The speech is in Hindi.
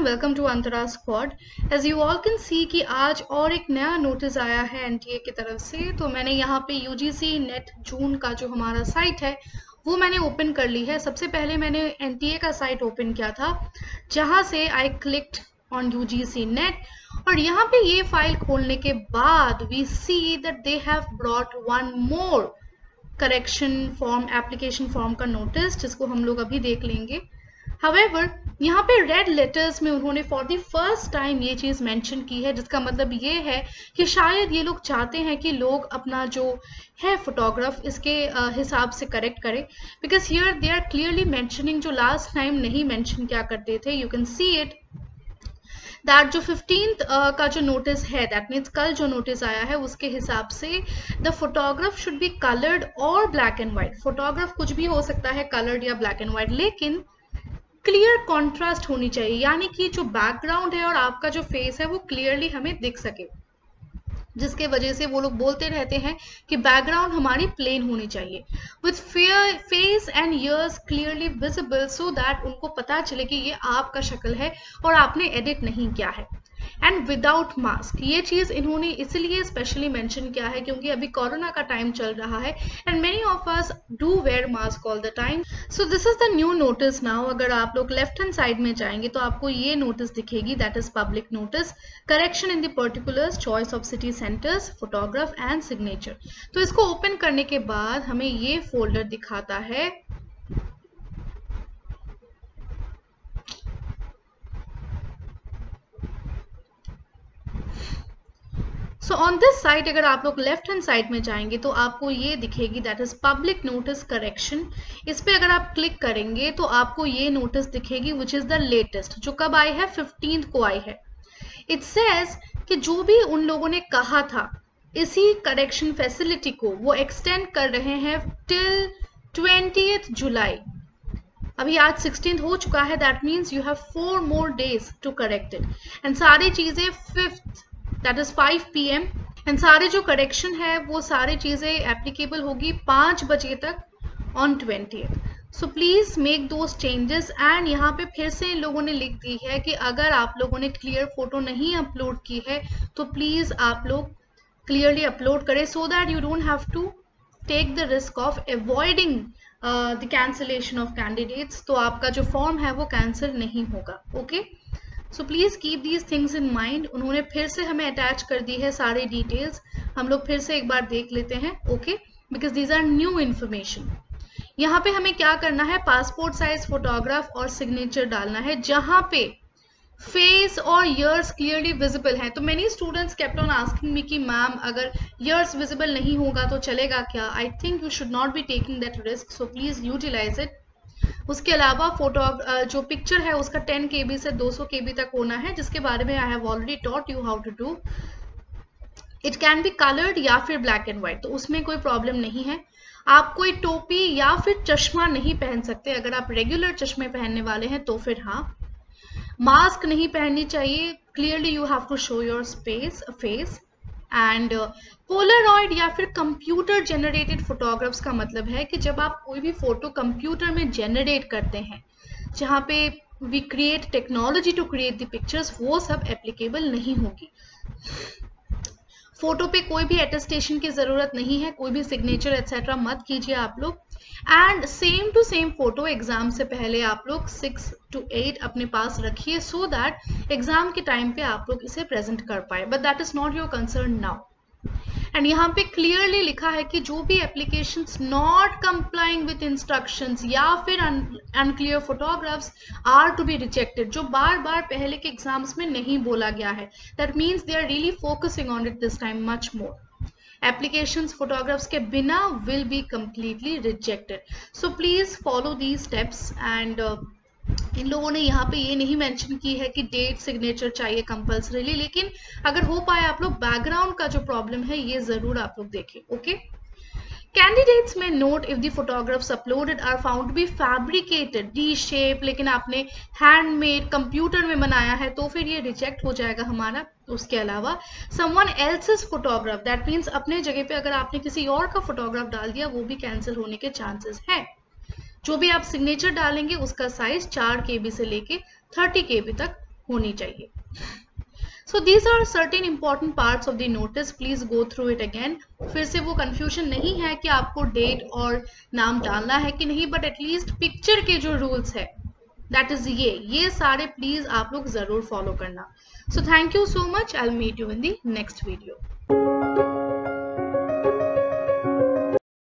Welcome to Antara squad. As you all can see कि आज और एक नया नोटिस आया है एनटीए की तरफ से। तो मैंने यहाँ पे यूजीसी नेट जून का जो हमारा साइट है वो मैंने ओपन कर ली है। सबसे पहले मैंने एनटीए का साइट ओपन किया था, जहाँ से I clicked on UGC NET, और यहाँ पे ये फाइल खोलने के बाद we see that they have brought one more correction form, application form का नोटिस, जिसको हम लोग अभी देख लेंगे। However, यहाँ पे रेड लेटर्स में उन्होंने फॉर द फर्स्ट टाइम ये चीज़ मेंशन की है, जिसका मतलब ये है कि शायद ये लोग चाहते हैं कि लोग अपना जो है फोटोग्राफ इसके हिसाब से करेक्ट करें, because here they are clearly mentioning, जो लास्ट टाइम नहीं मेंशन क्या करते थे। You can see it that जो 15th का जो नोटिस है, दैट मीन्स कल जो नोटिस आया है उसके हिसाब से the photograph should be coloured और ब्लैक एंड व्हाइट। फोटोग्राफ कुछ भी हो सकता है, कलर्ड या ब्लैक एंड व्हाइट, लेकिन क्लियर कॉन्ट्रास्ट होनी चाहिए, यानी कि जो बैकग्राउंड है और आपका जो फेस है वो क्लियरली हमें दिख सके, जिसके वजह से वो लोग बोलते रहते हैं कि बैकग्राउंड हमारी प्लेन होनी चाहिए with face and years clearly visible, so that उनको पता चले कि ये आपका शक्ल है और आपने एडिट नहीं किया है। एंड विदाउट मास्क, ये चीज़ इन्होंने इसलिए स्पेशली मेंशन किया है क्योंकि अभी कोरोना का टाइम चल रहा है and many of us do wear mask all the time. So this is the new notice now. अगर आप लोग लेफ्ट हैंड साइड में जाएंगे तो आपको ये नोटिस दिखेगी, that is public notice, correction in the particulars, choice of city centres, photograph and signature. तो इसको ओपन करने के बाद हमें ये फोल्डर दिखाता है। सो ऑन दिस साइट अगर आप लोग लेफ्ट हैंड साइड में जाएंगे तो आपको ये दिखेगी, that is public notice correction. इस पे अगर आप क्लिक करेंगे तो आपको ये नोटिस दिखेगी विच इज द लेटेस्ट, जो कब आई है, 15th को आई है। इट सेज कि जो भी उन लोगों ने कहा था इसी करेक्शन फैसिलिटी को वो एक्सटेंड कर रहे हैं टिल 20th जुलाई। अभी आज 16th हो चुका है, that means you have 4 more days to correct it. And सारी चीजें 5th, that is 5 PM, and सारे जो करेक्शन है वो सारी चीजें एप्लीकेबल होगी 5 बजे तक on 20th। So please make those changes. And यहाँ पे फिर से इन लोगों ने लिख दी है कि अगर आप लोगों ने क्लियर फोटो नहीं अपलोड की है तो प्लीज आप लोग क्लियरली अपलोड करें, so that you don't have to take the risk of avoiding the cancellation of candidates. तो आपका जो फॉर्म है वो कैंसिल नहीं होगा। Okay, so please keep these things in mind. उन्होंने फिर से हमें अटैच कर दी है सारी डिटेल्स, हम लोग फिर से एक बार देख लेते हैं। Okay, because these are new information. यहाँ पे हमें क्या करना है, पासपोर्ट साइज फोटोग्राफ और सिग्नेचर डालना है, जहाँ पे फेस और ईयर्स क्लियरली विजिबल है। तो many students kept on asking me कि मैम अगर ईयर्स विजिबल नहीं होगा तो चलेगा क्या? I think you should not be taking that risk, so please utilize it. उसके अलावा फोटो जो पिक्चर है उसका 10 KB से 200 KB तक होना है, जिसके बारे में I have already taught you how to do. It can be coloured या फिर ब्लैक एंड व्हाइट, तो उसमें कोई प्रॉब्लम नहीं है। आप कोई टोपी या फिर चश्मा नहीं पहन सकते। अगर आप रेगुलर चश्मे पहनने वाले हैं तो फिर हाँ। मास्क नहीं पहननी चाहिए, clearly you have to show your face. And Polaroid या फिर कंप्यूटर जनरेटेड फोटोग्राफ्स का मतलब है कि जब आप कोई भी फोटो कंप्यूटर में जनरेट करते हैं, जहाँ पे we create technology to create the pictures, वो सब एप्लीकेबल नहीं होगी। फोटो पे कोई भी अटेस्टेशन की जरूरत नहीं है, कोई भी सिग्नेचर एक्सेट्रा मत कीजिए आप लोग। And same to same photo exam से पहले आप लोग 6 to 8 अपने पास रखिए, सो दैट एग्जाम के टाइम पे आप लोग इसे प्रेजेंट कर पाए, but that is not your concern now. And यहाँ पे क्लियरली लिखा है कि जो भी applications not complying with instructions या फिर unclear photographs are to be rejected, जो बार बार पहले के एग्जाम्स में नहीं बोला गया है। That means they are really focusing on it this time much more. Applications photographs के बिना will be completely rejected, so please follow these steps. And इन लोगों ने यहाँ पे ये नहीं मेंशन की है कि डेट सिग्नेचर चाहिए कंपल्सरीली, लेकिन अगर हो पाए आप लोग बैकग्राउंड का जो प्रॉब्लम है ये जरूर आप लोग देखें। ओके, कैंडिडेट्स में note if the photographs uploaded are found to be fabricated, D shape, लेकिन आपने हैंडमेड कंप्यूटर में बनाया है तो फिर ये रिजेक्ट हो जाएगा हमारा। उसके अलावा someone else's photograph, that means अपने जगह पे अगर आपने किसी और का फोटोग्राफ डाल दिया वो भी कैंसिल होने के चांसेस हैं। जो भी आप सिग्नेचर डालेंगे उसका साइज 4 KB से लेके 30 KB तक होनी चाहिए। So these are certain important parts of the notice. Please go through it again. फिर से वो confusion नहीं है कि आपको date और नाम डालना है कि नहीं, but at least picture के जो rules है that is ये सारे please आप लोग जरूर follow करना. So thank you so much. I'll meet you in the next video.